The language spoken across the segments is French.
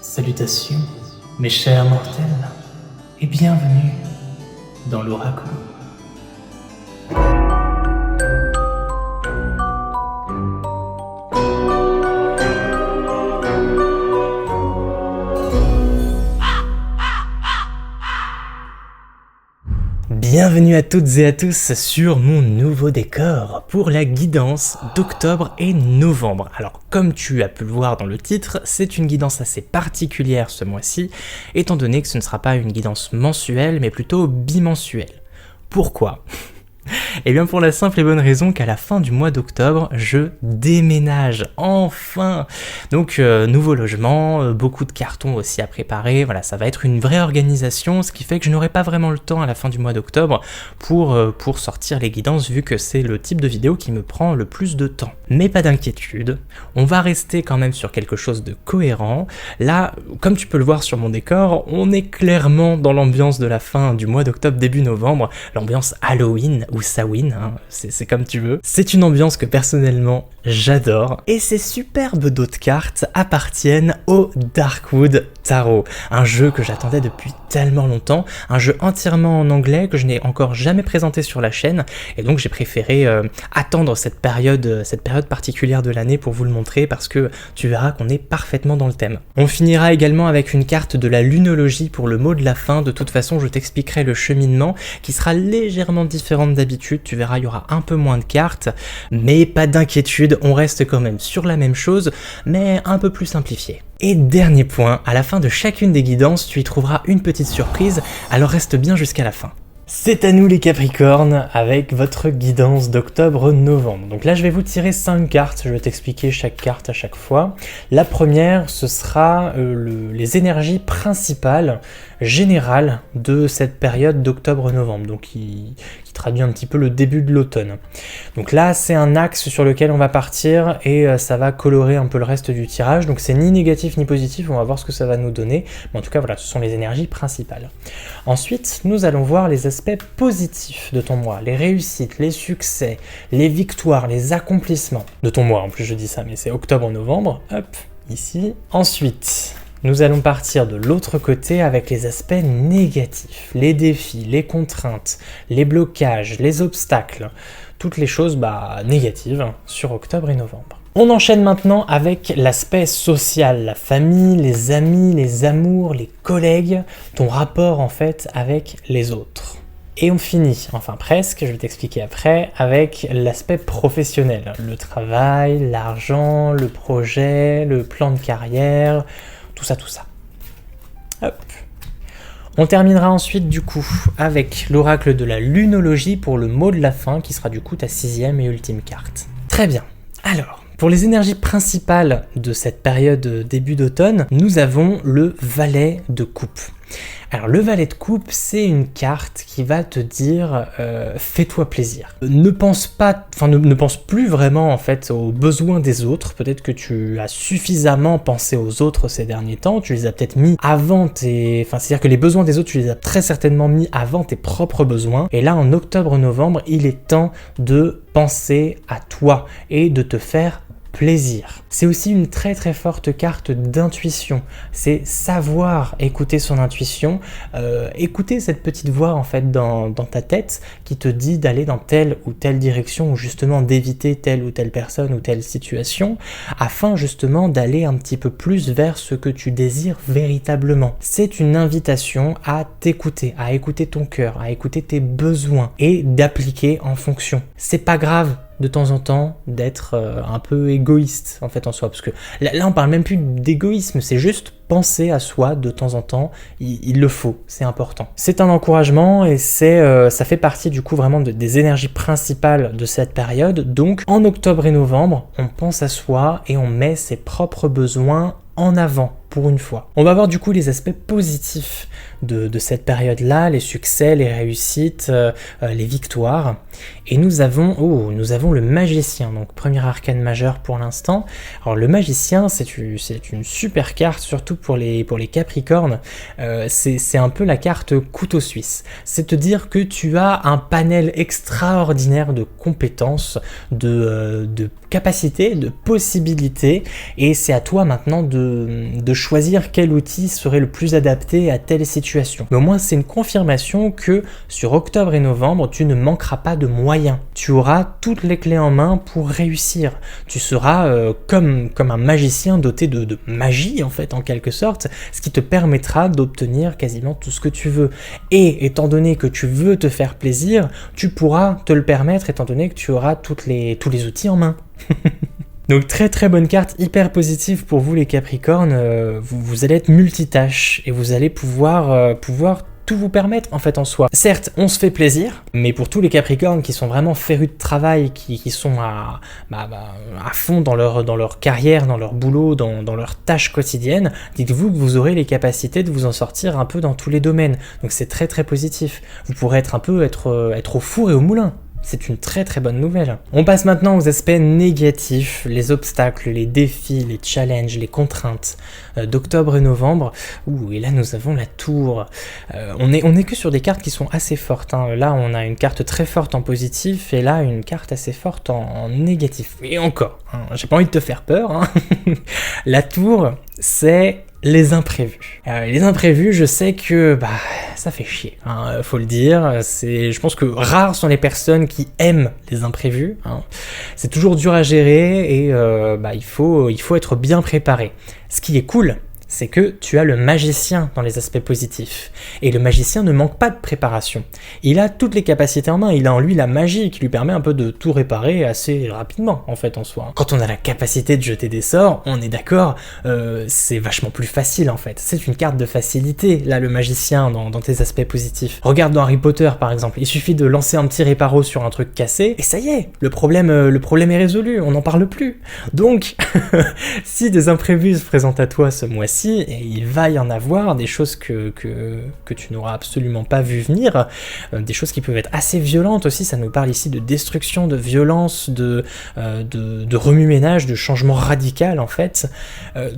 Salutations, mes chers mortels, et bienvenue dans l'Oracle. Bienvenue à toutes et à tous sur mon nouveau décor pour la guidance d'octobre et novembre. Alors comme tu as pu le voir dans le titre, c'est une guidance assez particulière ce mois-ci, étant donné que ce ne sera pas une guidance mensuelle mais plutôt bimensuelle. Pourquoi ? Eh bien pour la simple et bonne raison qu'à la fin du mois d'octobre, je déménage, enfin. Donc nouveau logement, beaucoup de cartons aussi à préparer, voilà, ça va être une vraie organisation, ce qui fait que je n'aurai pas vraiment le temps à la fin du mois d'octobre pour sortir les guidances, vu que c'est le type de vidéo qui me prend le plus de temps. Mais pas d'inquiétude, on va rester quand même sur quelque chose de cohérent. Là, comme tu peux le voir sur mon décor, on est clairement dans l'ambiance de la fin du mois d'octobre, début novembre, l'ambiance Halloween, ou Samhain, hein, c'est comme tu veux. C'est une ambiance que personnellement j'adore, et ces superbes dos de cartes appartiennent au Darkwood Tarot, un jeu que j'attendais depuis tellement longtemps, un jeu entièrement en anglais que je n'ai encore jamais présenté sur la chaîne, et donc j'ai préféré attendre cette période particulière de l'année pour vous le montrer, parce que tu verras qu'on est parfaitement dans le thème. On finira également avec une carte de la lunologie pour le mot de la fin. De toute façon je t'expliquerai le cheminement qui sera légèrement différent d'habitude, tu verras il y aura un peu moins de cartes, mais pas d'inquiétude, on reste quand même sur la même chose, mais un peu plus simplifié. Et dernier point, à la fin de chacune des guidances, tu y trouveras une petite surprise, alors reste bien jusqu'à la fin. C'est à nous les Capricornes avec votre guidance d'octobre-novembre. Donc là je vais vous tirer 5 cartes, je vais t'expliquer chaque carte à chaque fois. La première ce sera les énergies principales, générales de cette période d'octobre-novembre, donc qui traduit un petit peu le début de l'automne. Donc là c'est un axe sur lequel on va partir et ça va colorer un peu le reste du tirage, donc c'est ni négatif ni positif, on va voir ce que ça va nous donner, mais en tout cas voilà, ce sont les énergies principales. Ensuite nous allons voir les aspects positifs de ton mois, les réussites, les succès, les victoires, les accomplissements de ton mois. En plus je dis ça, mais c'est octobre-novembre, hop, ici. Ensuite, nous allons partir de l'autre côté avec les aspects négatifs, les défis, les contraintes, les blocages, les obstacles, toutes les choses négatives sur octobre et novembre. On enchaîne maintenant avec l'aspect social, la famille, les amis, les amours, les collègues, ton rapport en fait avec les autres. Et on finit, enfin presque, je vais t'expliquer après, avec l'aspect professionnel, le travail, l'argent, le projet, le plan de carrière, tout ça. Hop. On terminera ensuite du coup avec l'oracle de la lunologie pour le mot de la fin, qui sera du coup ta 6e et ultime carte. Très bien, alors... pour les énergies principales de cette période début d'automne, nous avons le valet de coupe. Alors le valet de coupe, c'est une carte qui va te dire fais-toi plaisir. Ne pense plus vraiment en fait aux besoins des autres. Peut-être que tu as suffisamment pensé aux autres ces derniers temps, tu les as peut-être mis avant c'est-à-dire que les besoins des autres, tu les as très certainement mis avant tes propres besoins. Et là en octobre-novembre, il est temps de penser à toi et de te faire plaisir. C'est aussi une très très forte carte d'intuition, c'est savoir écouter son intuition, écouter cette petite voix en fait dans ta tête qui te dit d'aller dans telle ou telle direction, ou justement d'éviter telle ou telle personne ou telle situation, afin justement d'aller un petit peu plus vers ce que tu désires véritablement. C'est une invitation à t'écouter, à écouter ton cœur, à écouter tes besoins et d'appliquer en fonction. C'est pas grave de temps en temps d'être un peu égoïste en fait en soi, parce que là on parle même plus d'égoïsme, c'est juste penser à soi de temps en temps, il le faut, c'est important. C'est un encouragement et ça fait partie du coup vraiment des énergies principales de cette période. Donc en octobre et novembre, on pense à soi et on met ses propres besoins en avant pour une fois. On va voir du coup les aspects positifs de cette période-là, les succès, les réussites, les victoires. Et nous avons le magicien, donc premier arcane majeur pour l'instant. Alors le magicien, c'est une super carte, surtout pour les Capricornes. C'est un peu la carte couteau suisse. C'est te dire que tu as un panel extraordinaire de compétences, de capacités, de possibilités, et c'est à toi maintenant de choisir quel outil serait le plus adapté à telle situation. Mais au moins, c'est une confirmation que sur octobre et novembre, tu ne manqueras pas de moyens. Tu auras toutes les clés en main pour réussir. Tu seras comme un magicien doté de magie, en fait, en quelque sorte, ce qui te permettra d'obtenir quasiment tout ce que tu veux. Et étant donné que tu veux te faire plaisir, tu pourras te le permettre étant donné que tu auras tous les outils en main. Donc très très bonne carte, hyper positive pour vous les Capricornes, vous allez être multitâche et vous allez pouvoir tout vous permettre en fait en soi. Certes, on se fait plaisir, mais pour tous les Capricornes qui sont vraiment férus de travail, qui sont à fond dans leur carrière, dans leur boulot, dans leurs tâches quotidiennes, dites-vous que vous aurez les capacités de vous en sortir un peu dans tous les domaines. Donc c'est très très positif. Vous pourrez être au four et au moulin. C'est une très très bonne nouvelle. On passe maintenant aux aspects négatifs, les obstacles, les défis, les challenges, les contraintes d'octobre et novembre. Ouh, et là nous avons la tour. On est que sur des cartes qui sont assez fortes, hein. Là on a une carte très forte en positif et là une carte assez forte en négatif. Et encore, hein, j'ai pas envie de te faire peur, hein. La tour, c'est les imprévus. Les imprévus, je sais que ça fait chier, hein, faut le dire. Je pense que rares sont les personnes qui aiment les imprévus, hein. C'est toujours dur à gérer et il faut être bien préparé. Ce qui est cool, c'est que tu as le magicien dans les aspects positifs. Et le magicien ne manque pas de préparation. Il a toutes les capacités en main, il a en lui la magie qui lui permet un peu de tout réparer assez rapidement, en fait, en soi. Quand on a la capacité de jeter des sorts, on est d'accord, c'est vachement plus facile, en fait. C'est une carte de facilité, là, le magicien, dans tes aspects positifs. Regarde dans Harry Potter, par exemple, il suffit de lancer un petit réparo sur un truc cassé, et ça y est, le problème est résolu, on n'en parle plus. Donc, si des imprévus se présentent à toi ce mois-ci, et il va y en avoir des choses que tu n'auras absolument pas vu venir, des choses qui peuvent être assez violentes aussi, ça nous parle ici de destruction, de violence, de remue-ménage, de changement radical en fait.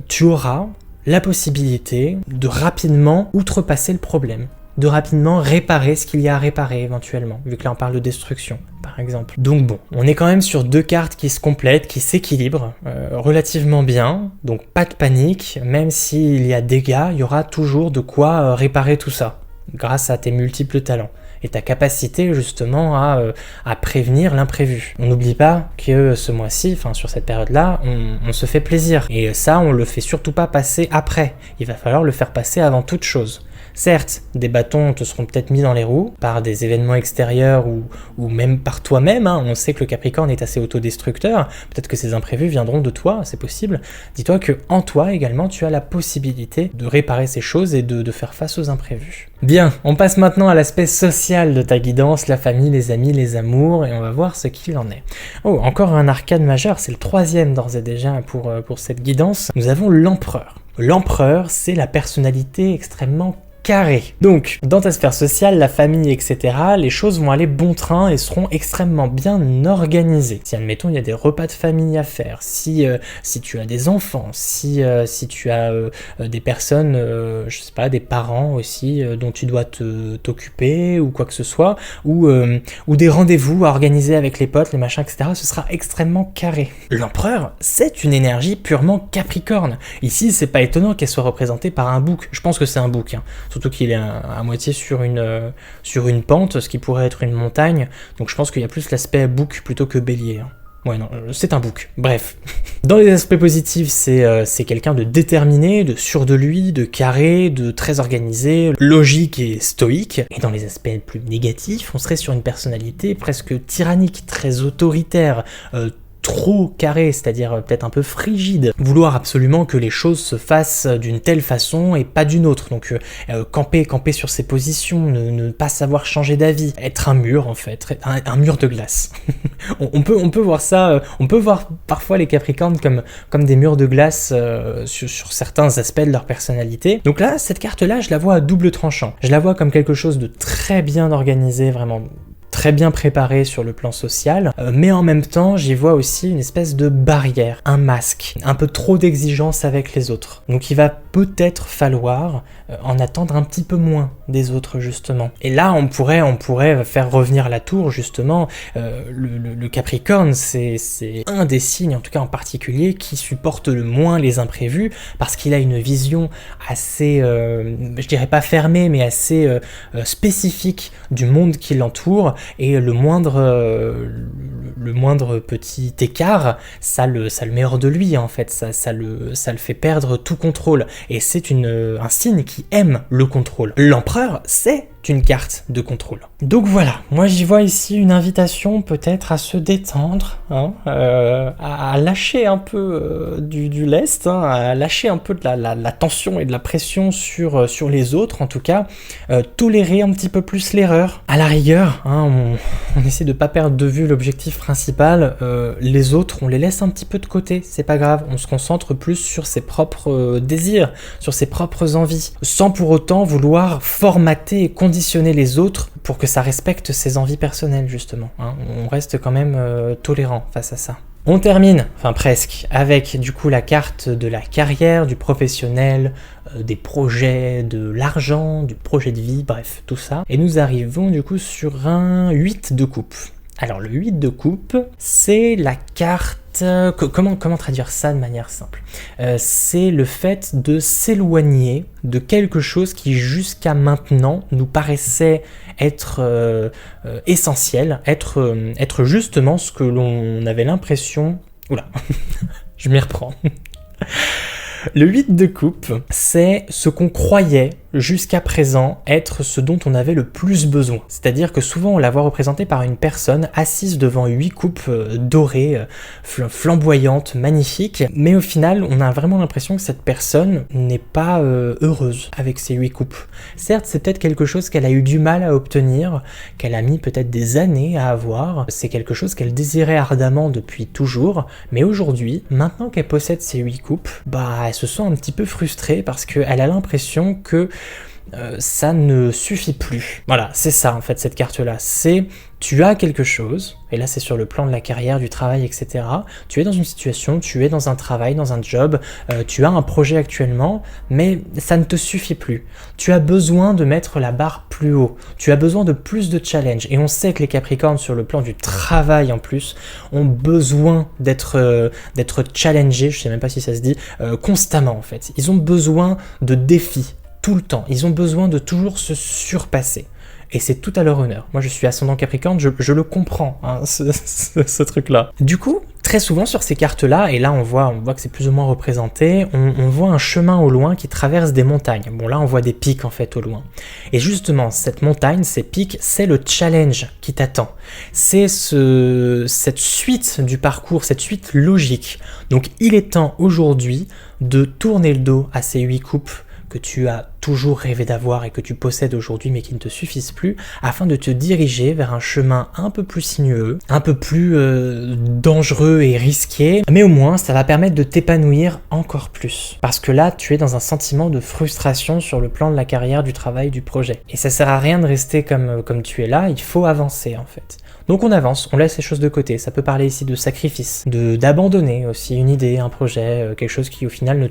Tu auras la possibilité de rapidement outrepasser le problème, de rapidement réparer ce qu'il y a à réparer éventuellement, vu que là on parle de destruction par exemple. Donc bon, on est quand même sur deux cartes qui se complètent, qui s'équilibrent relativement bien, donc pas de panique, même s'il y a dégâts, il y aura toujours de quoi réparer tout ça, grâce à tes multiples talents et ta capacité justement à prévenir l'imprévu. On n'oublie pas que ce mois-ci, enfin sur cette période-là, on se fait plaisir, et ça on le fait surtout pas passer après, il va falloir le faire passer avant toute chose. Certes, des bâtons te seront peut-être mis dans les roues par des événements extérieurs ou même par toi-même, hein. On sait que le Capricorne est assez autodestructeur, peut-être que ces imprévus viendront de toi, c'est possible. Dis-toi que en toi également, tu as la possibilité de réparer ces choses et de faire face aux imprévus. Bien, on passe maintenant à l'aspect social de ta guidance, la famille, les amis, les amours, et on va voir ce qu'il en est. Oh, encore un arcane majeur, c'est le 3e d'ores et déjà pour cette guidance. Nous avons l'empereur. L'empereur, c'est la personnalité extrêmement carré. Donc, dans ta sphère sociale, la famille, etc., les choses vont aller bon train et seront extrêmement bien organisées. Si, admettons, il y a des repas de famille à faire, si tu as des enfants, si tu as des personnes, je sais pas, des parents aussi dont tu dois t'occuper ou quoi que ce soit, ou des rendez-vous à organiser avec les potes, les machins, etc., ce sera extrêmement carré. L'empereur, c'est une énergie purement capricorne. Ici, c'est pas étonnant qu'elle soit représentée par un bouc. Je pense que c'est un bouc, hein. Surtout qu'il est à moitié sur une pente, ce qui pourrait être une montagne, donc je pense qu'il y a plus l'aspect bouc plutôt que bélier, hein. Ouais, non, c'est un bouc. Bref. Dans les aspects positifs, c'est quelqu'un de déterminé, de sûr de lui, de carré, de très organisé, logique et stoïque. Et dans les aspects plus négatifs, on serait sur une personnalité presque tyrannique, très autoritaire, trop carré, c'est-à-dire peut-être un peu frigide, vouloir absolument que les choses se fassent d'une telle façon et pas d'une autre, donc camper sur ses positions, ne pas savoir changer d'avis, être un mur en fait, un mur de glace. on peut voir ça, on peut voir parfois les Capricornes comme des murs de glace sur certains aspects de leur personnalité. Donc là, cette carte-là, je la vois à double tranchant, je la vois comme quelque chose de très bien organisé, vraiment très bien préparé sur le plan social, mais en même temps, j'y vois aussi une espèce de barrière, un masque, un peu trop d'exigence avec les autres. Donc il va peut-être falloir en attendre un petit peu moins des autres, justement. Et là, on pourrait faire revenir la tour, justement. Le Capricorne, c'est un des signes, en tout cas en particulier, qui supporte le moins les imprévus, parce qu'il a une vision assez, je dirais pas fermée, mais assez spécifique du monde qui l'entoure, et le moindre petit écart, ça le met hors de lui, en fait, ça le fait perdre tout contrôle, et c'est un signe qui aime le contrôle. L'empereur, c'est une carte de contrôle. Donc voilà, moi j'y vois ici une invitation peut-être à se détendre, hein, à lâcher un peu du lest, hein, à lâcher un peu de la tension et de la pression sur les autres, en tout cas, tolérer un petit peu plus l'erreur. À la rigueur, hein, on essaie de pas perdre de vue l'objectif principal, les autres, on les laisse un petit peu de côté, c'est pas grave, on se concentre plus sur ses propres désirs, sur ses propres envies, sans pour autant vouloir formater et conditionner les autres pour que ça respecte ses envies personnelles, justement, hein. On reste quand même tolérant face à ça. On termine, enfin presque, avec du coup la carte de la carrière, du professionnel, des projets, de l'argent, du projet de vie, bref, tout ça. Et nous arrivons du coup sur un 8 de coupe. Alors le 8 de coupe, c'est la carte... Comment traduire ça de manière simple ? C'est le fait de s'éloigner de quelque chose qui jusqu'à maintenant nous paraissait être essentiel, être justement ce que l'on avait l'impression... Oula, je m'y reprends. Le 8 de coupe, c'est ce qu'on croyait jusqu'à présent être ce dont on avait le plus besoin. C'est-à-dire que souvent on la voit représentée par une personne assise devant 8 coupes dorées, flamboyantes, magnifiques, mais au final on a vraiment l'impression que cette personne n'est pas heureuse avec ces 8 coupes. Certes, c'est peut-être quelque chose qu'elle a eu du mal à obtenir, qu'elle a mis peut-être des années à avoir, c'est quelque chose qu'elle désirait ardemment depuis toujours, mais aujourd'hui, maintenant qu'elle possède ces 8 coupes, elle se sent un petit peu frustrée parce qu'elle a l'impression que ça ne suffit plus. Voilà, c'est ça en fait cette carte-là. C'est tu as quelque chose, et là c'est sur le plan de la carrière, du travail, etc. Tu es dans une situation, tu es dans un travail, dans un job, tu as un projet actuellement, mais ça ne te suffit plus. Tu as besoin de mettre la barre plus haut. Tu as besoin de plus de challenge. Et on sait que les Capricornes, sur le plan du travail en plus, ont besoin d'être challengés, je sais même pas si ça se dit, constamment en fait. Ils ont besoin de défis. Tout le temps, ils ont besoin de toujours se surpasser. Et c'est tout à leur honneur. Moi, je suis ascendant Capricorne, je le comprends, hein, ce truc-là. Du coup, très souvent sur ces cartes-là, et là on voit que c'est plus ou moins représenté, on voit un chemin au loin qui traverse des montagnes. Bon, là on voit des pics en fait au loin. Et justement, cette montagne, ces pics, c'est le challenge qui t'attend. C'est cette suite du parcours, cette suite logique. Donc il est temps aujourd'hui de tourner le dos à ces 8 coupes que tu as toujours rêvé d'avoir et que tu possèdes aujourd'hui mais qui ne te suffisent plus, afin de te diriger vers un chemin un peu plus sinueux, un peu plus dangereux et risqué, mais au moins ça va permettre de t'épanouir encore plus. Parce que là, tu es dans un sentiment de frustration sur le plan de la carrière, du travail, du projet. Et ça sert à rien de rester comme tu es là, il faut avancer en fait. Donc on avance, on laisse les choses de côté. Ça peut parler ici de sacrifice, d'abandonner aussi une idée, un projet, quelque chose qui au final ne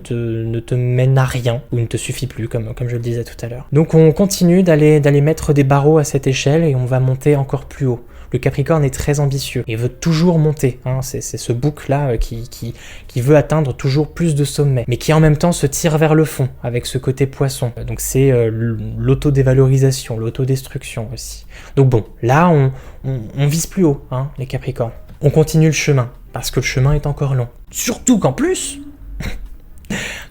te mène à rien ou ne te suffit plus, comme je le disais tout à l'heure. Donc on continue d'aller mettre des barreaux à cette échelle et on va monter encore plus haut. Le Capricorne est très ambitieux et veut toujours monter, hein. C'est ce bouc-là qui veut atteindre toujours plus de sommets, mais qui en même temps se tire vers le fond avec ce côté poisson. Donc c'est l'autodévalorisation, l'autodestruction aussi. Donc bon, là on vise plus haut, hein, les Capricornes. On continue le chemin, parce que le chemin est encore long. Surtout qu'en plus,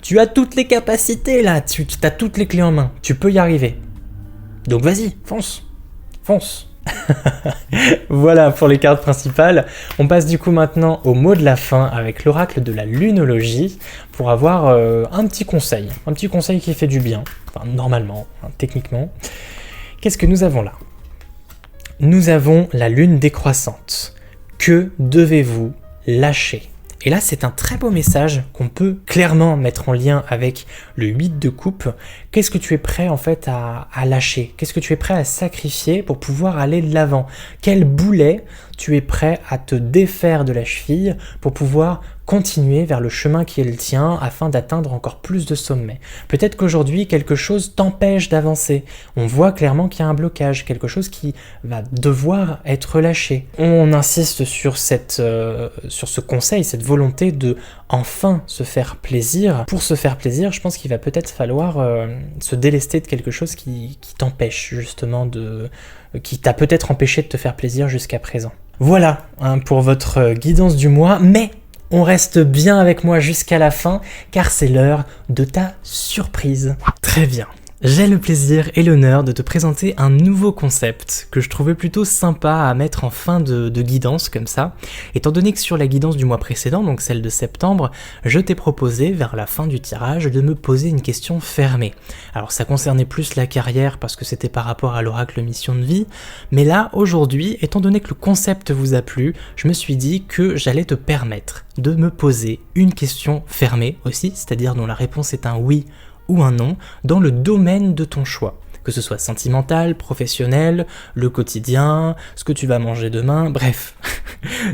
tu as toutes les capacités là, tu as toutes les clés en main, tu peux y arriver. Donc vas-y, fonce. Voilà pour les cartes principales. On passe du coup maintenant au mot de la fin avec l'oracle de la lunologie pour avoir un petit conseil qui fait du bien, enfin normalement, hein, techniquement. Qu'est-ce que nous avons là ? Nous avons la lune décroissante. Que devez-vous lâcher ? Et là, c'est un très beau message qu'on peut clairement mettre en lien avec le 8 de coupe. Qu'est-ce que tu es prêt en fait à lâcher? Qu'est-ce que tu es prêt à sacrifier pour pouvoir aller de l'avant? Quel boulet tu es prêt à te défaire de la cheville pour pouvoir continuer vers le chemin qui est le tien afin d'atteindre encore plus de sommets? Peut-être qu'aujourd'hui, quelque chose t'empêche d'avancer. On voit clairement qu'il y a un blocage, quelque chose qui va devoir être lâché. On insiste sur ce conseil, cette volonté de enfin se faire plaisir. Pour se faire plaisir, je pense qu'il va peut-être falloir se délester de quelque chose qui t'empêche justement qui t'a peut-être empêché de te faire plaisir jusqu'à présent. Voilà pour votre guidance du mois, mais on reste bien avec moi jusqu'à la fin, car c'est l'heure de ta surprise. Très bien. J'ai le plaisir et l'honneur de te présenter un nouveau concept que je trouvais plutôt sympa à mettre en fin de guidance comme ça, étant donné que sur la guidance du mois précédent, donc celle de septembre, je t'ai proposé vers la fin du tirage de me poser une question fermée. Alors ça concernait plus la carrière parce que c'était par rapport à l'oracle mission de vie, mais là aujourd'hui, étant donné que le concept vous a plu, je me suis dit que j'allais te permettre de me poser une question fermée aussi, c'est-à-dire dont la réponse est un oui ou un non, dans le domaine de ton choix. Que ce soit sentimental, professionnel, le quotidien, ce que tu vas manger demain, bref.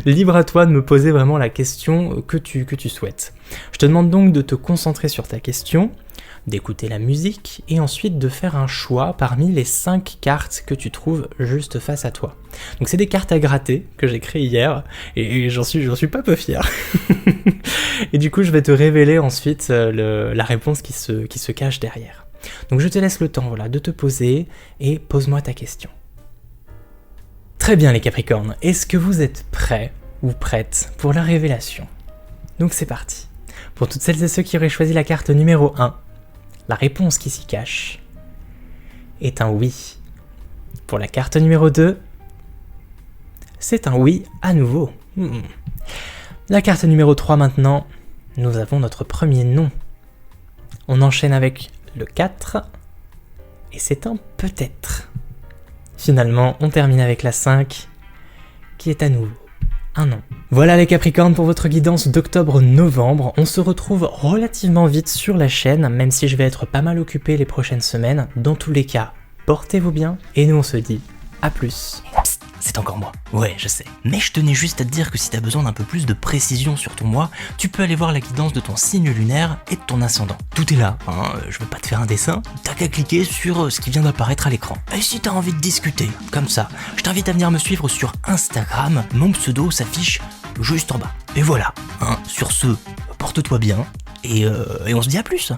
Libre à toi de me poser vraiment la question que tu souhaites. Je te demande donc de te concentrer sur ta question, d'écouter la musique et ensuite de faire un choix parmi les 5 cartes que tu trouves juste face à toi. Donc c'est des cartes à gratter que j'ai créées hier et j'en suis pas peu fier. Et du coup je vais te révéler ensuite la réponse qui se cache derrière. Donc je te laisse le temps de te poser et pose-moi ta question. Très bien les Capricornes, est-ce que vous êtes prêts ou prêtes pour la révélation? Donc c'est parti. Pour toutes celles et ceux qui auraient choisi la carte numéro 1, la réponse qui s'y cache est un oui. Pour la carte numéro 2, c'est un oui à nouveau. La carte numéro 3 maintenant, nous avons notre premier non. On enchaîne avec le 4, et c'est un peut-être. Finalement, on termine avec la 5, qui est à nouveau un non. Voilà les Capricornes pour votre guidance d'octobre-novembre. On se retrouve relativement vite sur la chaîne, même si je vais être pas mal occupé les prochaines semaines. Dans tous les cas, portez-vous bien, et nous on se dit à plus. Psst, c'est encore moi. Ouais, je sais. Mais je tenais juste à te dire que si t'as besoin d'un peu plus de précision sur ton mois, tu peux aller voir la guidance de ton signe lunaire et de ton ascendant. Tout est là, je veux pas te faire un dessin, t'as qu'à cliquer sur ce qui vient d'apparaître à l'écran. Et si t'as envie de discuter, comme ça, je t'invite à venir me suivre sur Instagram, mon pseudo s'affiche juste en bas. Et voilà, sur ce, porte-toi bien, et on se dit à plus.